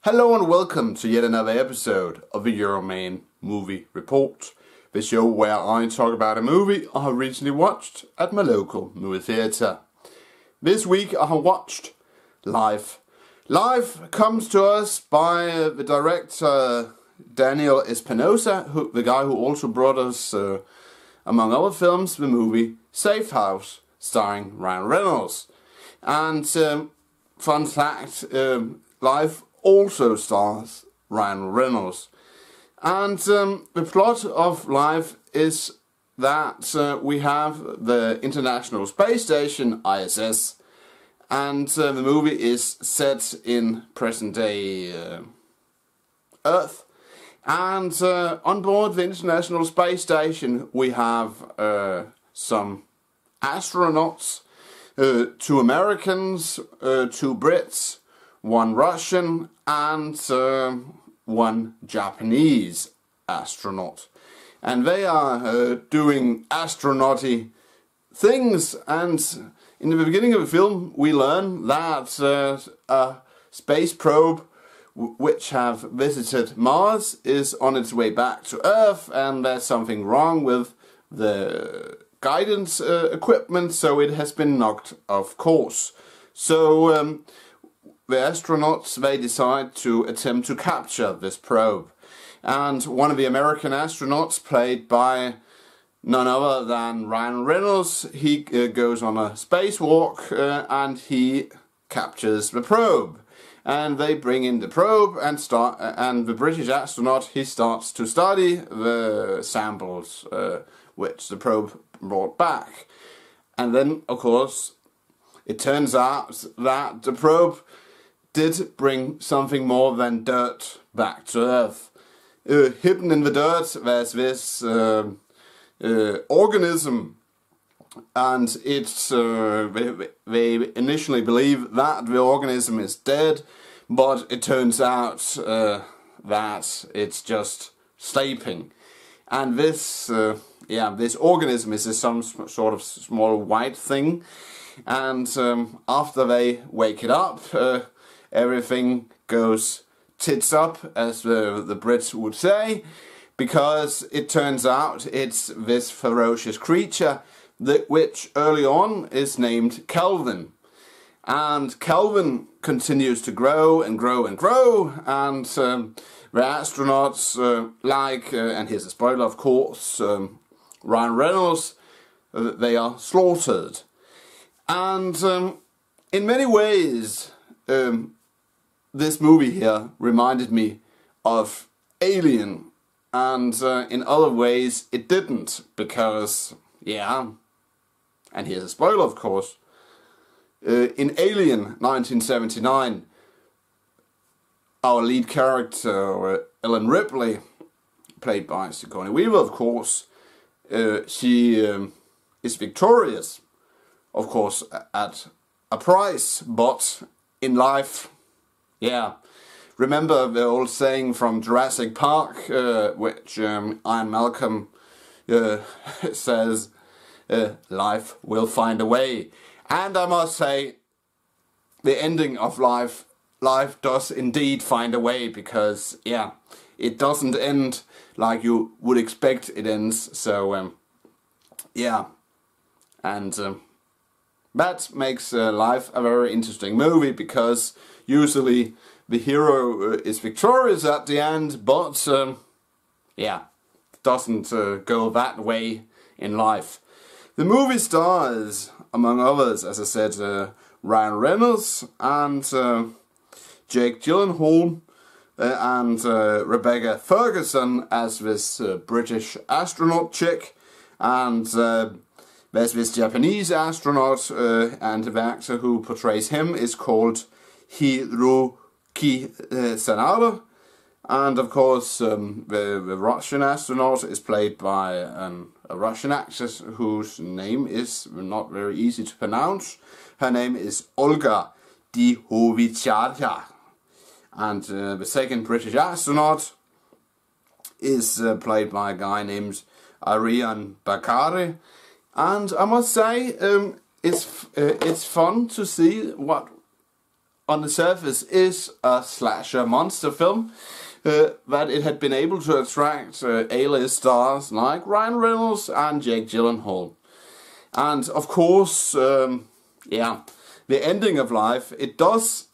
Hello and welcome to yet another episode of the Euroman Movie Report, the show where I talk about a movie I have recently watched at my local movie theatre. This week I have watched Life. Life comes to us by the director Daniel Espinosa, the guy who also brought us, among other films, the movie Safe House, starring Ryan Reynolds. And fun fact, Life also stars Ryan Reynolds. And the plot of Life is that we have the International Space Station, ISS, and the movie is set in present-day Earth. And on board the International Space Station we have some astronauts, 2 Americans, 2 Brits, 1 Russian and 1 Japanese astronaut. And they are doing astronauty things, and in the beginning of the film we learn that a space probe which have visited Mars is on its way back to Earth, and there's something wrong with the guidance equipment, so it has been knocked off course. So the astronauts, they decide to attempt to capture this probe. And one of the American astronauts, played by none other than Ryan Reynolds, he goes on a spacewalk and he captures the probe. And they bring in the probe and the British astronaut, he starts to study the samples which the probe brought back. And then, of course, it turns out that the probe did bring something more than dirt back to Earth. Hidden in the dirt there's this organism, and it's they initially believe that the organism is dead, but it turns out that it's just sleeping. And this this organism is some sort of small white thing, and after they wake it up, everything goes tits up, as the Brits would say, because it turns out it's this ferocious creature which early on is named Kelvin. And Kelvin continues to grow and grow and grow, and the astronauts, and here's a spoiler of course, Ryan Reynolds, they are slaughtered. And in many ways, this movie here reminded me of Alien, and in other ways it didn't, because, and here's a spoiler of course, in Alien 1979, our lead character, Ellen Ripley, played by Sigourney Weaver of course, she is victorious, of course, at a price, but in life, remember the old saying from Jurassic Park, which Ian Malcolm says, life will find a way. And I must say, the ending of life does indeed find a way, because, it doesn't end like you would expect it ends, so, and that makes Life a very interesting movie, because usually the hero is victorious at the end, but doesn't go that way in life. The movie stars, among others, as I said, Ryan Reynolds and Jake Gyllenhaal and Rebecca Ferguson as this British astronaut chick, and there's this Japanese astronaut, and the actor who portrays him is called Hiroki Sanada. And of course the Russian astronaut is played by a Russian actress whose name is not very easy to pronounce. Her name is Olga Dihovicharya. And the second British astronaut is played by a guy named Arian Bakari. And I must say, it's fun to see what on the surface is a slasher monster film, that it had been able to attract A-list stars like Ryan Reynolds and Jake Gyllenhaal. And of course, yeah, the ending of life, it does,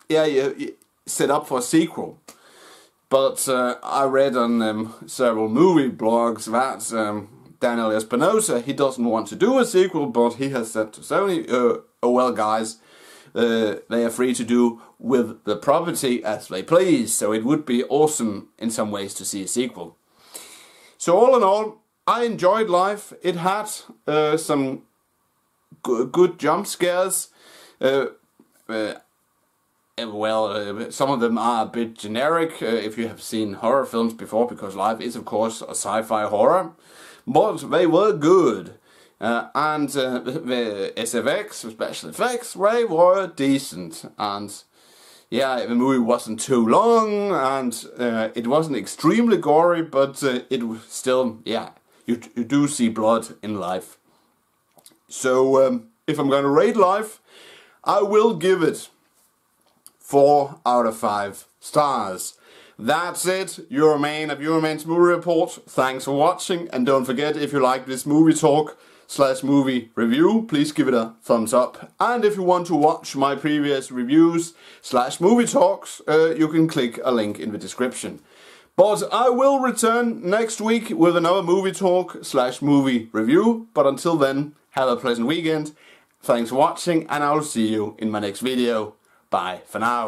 yeah, set up for a sequel. But I read on several movie blogs that Daniel Espinosa, he doesn't want to do a sequel, but he has said to Sony, oh well guys, they are free to do with the property as they please, so it would be awesome in some ways to see a sequel. So all in all, I enjoyed Life. It had some good jump scares. Well, some of them are a bit generic if you have seen horror films before, because Life is of course a sci-fi horror, but they were good. And the SFX, special effects, they were decent. And yeah, the movie wasn't too long, and it wasn't extremely gory, but it was still, yeah, you do see blood in Life. So if I'm going to rate Life, I will give it 4 out of 5 stars. That's it, Euroman of Euroman's Movie Report. Thanks for watching, and don't forget, if you like this movie talk / movie review, please give it a thumbs up. And if you want to watch my previous reviews / movie talks, you can click a link in the description. But I will return next week with another movie talk / movie review. But until then, have a pleasant weekend. Thanks for watching, and I'll see you in my next video. Bye for now.